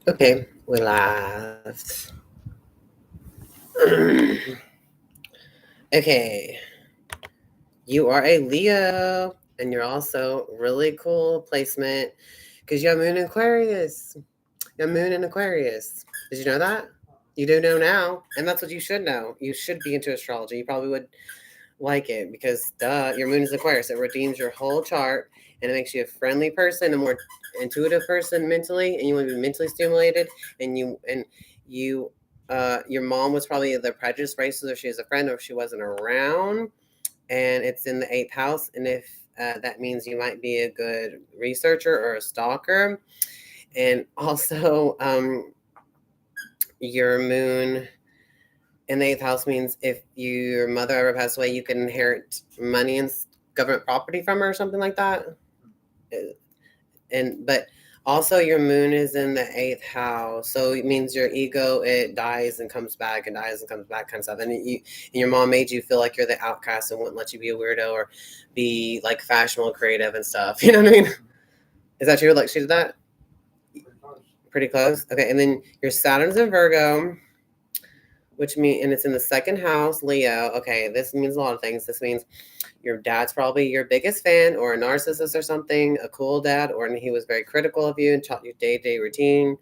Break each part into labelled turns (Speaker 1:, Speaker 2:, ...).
Speaker 1: Okay, we laughed. Okay, you are a Leo, and you're also really cool placement because you have Moon in Aquarius. You have Moon in Aquarius. Did you know that? You do know now, and that's what you should know. You should be into astrology. You probably would like it because, duh, your Moon is Aquarius. It redeems your whole chart, and it makes you a friendly person, a more intuitive person mentally, and you want to be mentally stimulated, and you your mom was probably either prejudiced racist or she was a friend or if she wasn't around, and it's in the 8th house, and if that means you might be a good researcher or a stalker. And also your Moon in the 8th house means if your mother ever passed away, you can inherit money and government property from her or something like that. But also your Moon is in the 8th house, so it means your ego, it dies and comes back and dies and comes back kind of stuff. And your mom made you feel like you're the outcast and wouldn't let you be a weirdo or be like fashionable, creative and stuff. You know what I mean? Is that true? Like she did that? Pretty close. Okay, and then your Saturn's in Virgo, which means, and it's in the 2nd house, Leo. Okay, this means a lot of things. This means your dad's probably your biggest fan or a narcissist or something, a cool dad, or he was very critical of you and taught you day-to-day routine,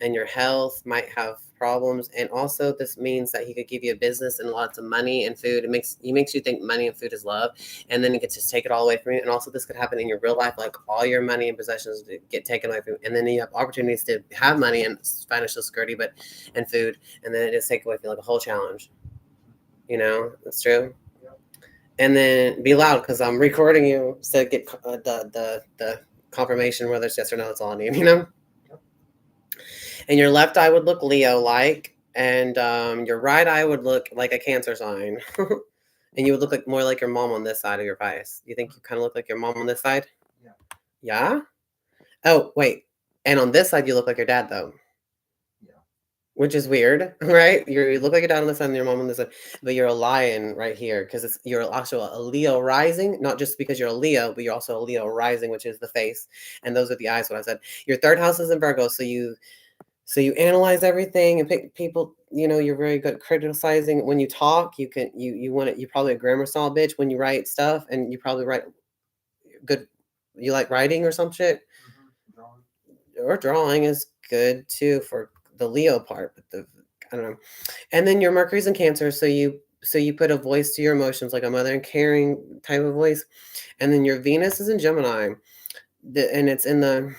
Speaker 1: and your health might have problems. And also this means that he could give you a business and lots of money and food. He makes you think money and food is love, and then he gets to take it all away from you. And also this could happen in your real life, like all your money and possessions get taken away from you, and then you have opportunities to have money and financial security and food, and then it just takes away from you, like a whole challenge. You know, that's true. And then be loud because I'm recording you, so get the confirmation whether it's yes or no. That's all I need, you know. And your left eye would look Leo-like, and your right eye would look like a Cancer sign. And you would look like more like your mom on this side of your face. You think you kind of look like your mom on this side? Yeah. Yeah? Oh, wait. And on this side, you look like your dad, though. Yeah. Which is weird, right? You look like your dad on this side and your mom on this side. But you're a lion right here because you're also a Leo rising, not just because you're a Leo, but you're also a Leo rising, which is the face. And those are the eyes, what I said. Your 3rd house is in Virgo, so you analyze everything and pick people, you're very good at criticizing. When you talk, you want it, you're probably a grammar style bitch when you write stuff, and you probably write good, you like writing or some shit. Or drawing is good too for the Leo part, but I don't know. And then your Mercury's in Cancer, so you put a voice to your emotions, like a mother and caring type of voice. And then your Venus is in Gemini, and it's in the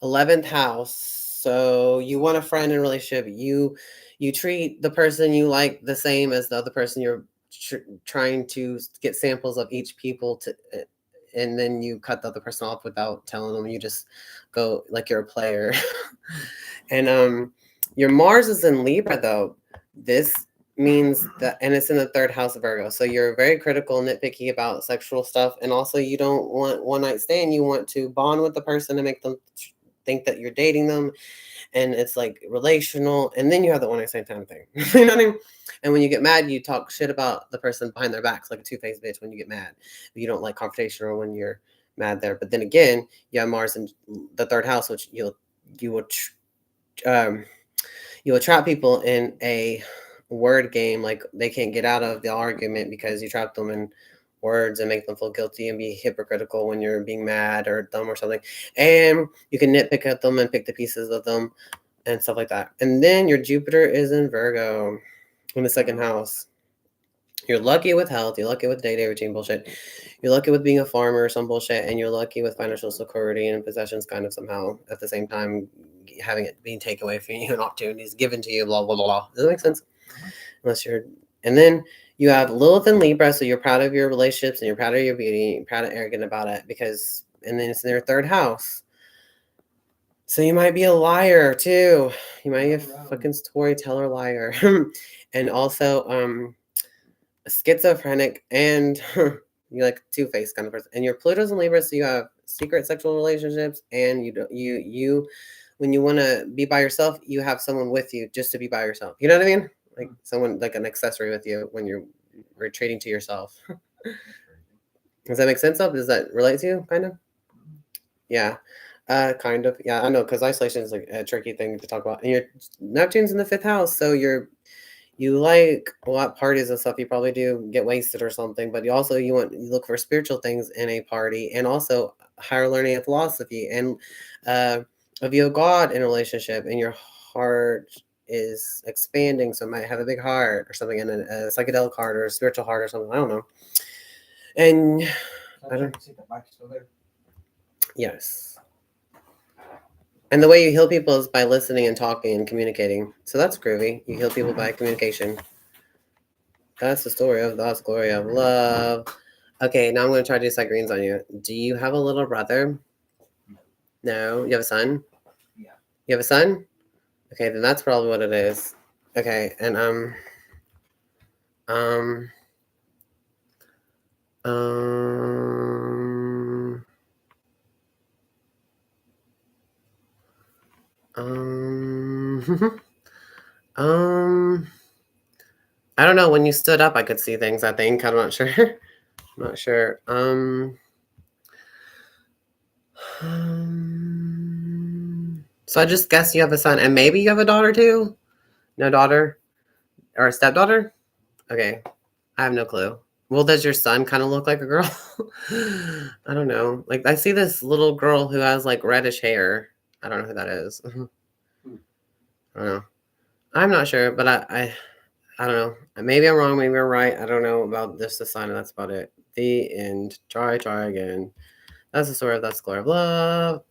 Speaker 1: 11th house. So you want a friend in a relationship. You treat the person you like the same as the other person. You're trying to get samples of each people and then you cut the other person off without telling them. You just go like you're a player. And your Mars is in Libra, though. This means that, and it's in the 3rd house of Virgo. So you're very critical, nitpicky about sexual stuff, and also you don't want one night stand. You want to bond with the person and make them think that you're dating them, and it's like relational. And then you have the one night stand time thing. You know what I mean? And when you get mad, you talk shit about the person behind their backs, like a two-faced bitch. When you get mad, you don't like confrontation or when you're mad there. But then again, you have Mars in the 3rd house, which you will trap people in a word game, like they can't get out of the argument because you trap them in words and make them feel guilty and be hypocritical when you're being mad or dumb or something. And you can nitpick at them and pick the pieces of them and stuff like that. And then your Jupiter is in Virgo in the 2nd house. You're lucky with health. You're lucky with day-to-day routine bullshit. You're lucky with being a farmer or some bullshit. And you're lucky with financial security and possessions kind of somehow at the same time, having it being taken away from you and opportunities given to you, blah, blah, blah, blah. Does that make sense? And then you have Lilith and Libra, so you're proud of your relationships and you're proud of your beauty, you're proud and arrogant about it and then it's in their 3rd house. So you might be a liar too. You might be a fucking storyteller liar. And also a schizophrenic, and you like two-faced kind of person. And your Pluto's in Libra, so you have secret sexual relationships, and you when you want to be by yourself, you have someone with you just to be by yourself. You know what I mean? Like someone, like an accessory with you when you're retreating to yourself. Does that make sense? Does that relate to you? Kind of. Yeah. Kind of. Yeah, I know, because isolation is like a tricky thing to talk about. And your Neptune's in the 5th house, so you like a lot parties and stuff. You probably do get wasted or something, but you look for spiritual things in a party, and also higher learning of philosophy and a view of God in a relationship, and your heart is expanding, so it might have a big heart or something, and a psychedelic heart or a spiritual heart or something. I don't know. And I don't. Yes. And the way you heal people is by listening and talking and communicating. So that's groovy. You heal people by communication. That's the story of God's glory of love. Okay, now I'm going to try to do side greens on you. Do you have a little brother? No. You have a son?
Speaker 2: Yeah.
Speaker 1: You have a son? Okay, then that's probably what it is. Okay, and um, um, um, I don't know. When you stood up, I could see things, I think. I'm not sure. I'm not sure. So I just guess you have a son, and maybe you have a daughter too? No daughter? Or a stepdaughter? Okay. I have no clue. Well, does your son kind of look like a girl? I don't know. Like, I see this little girl who has like reddish hair. I don't know who that is. I don't know. I'm not sure, but I don't know. Maybe I'm wrong. Maybe I'm right. I don't know about this, the sign, and that's about it. The end. Try again. That's the story of That's the Glory of Love.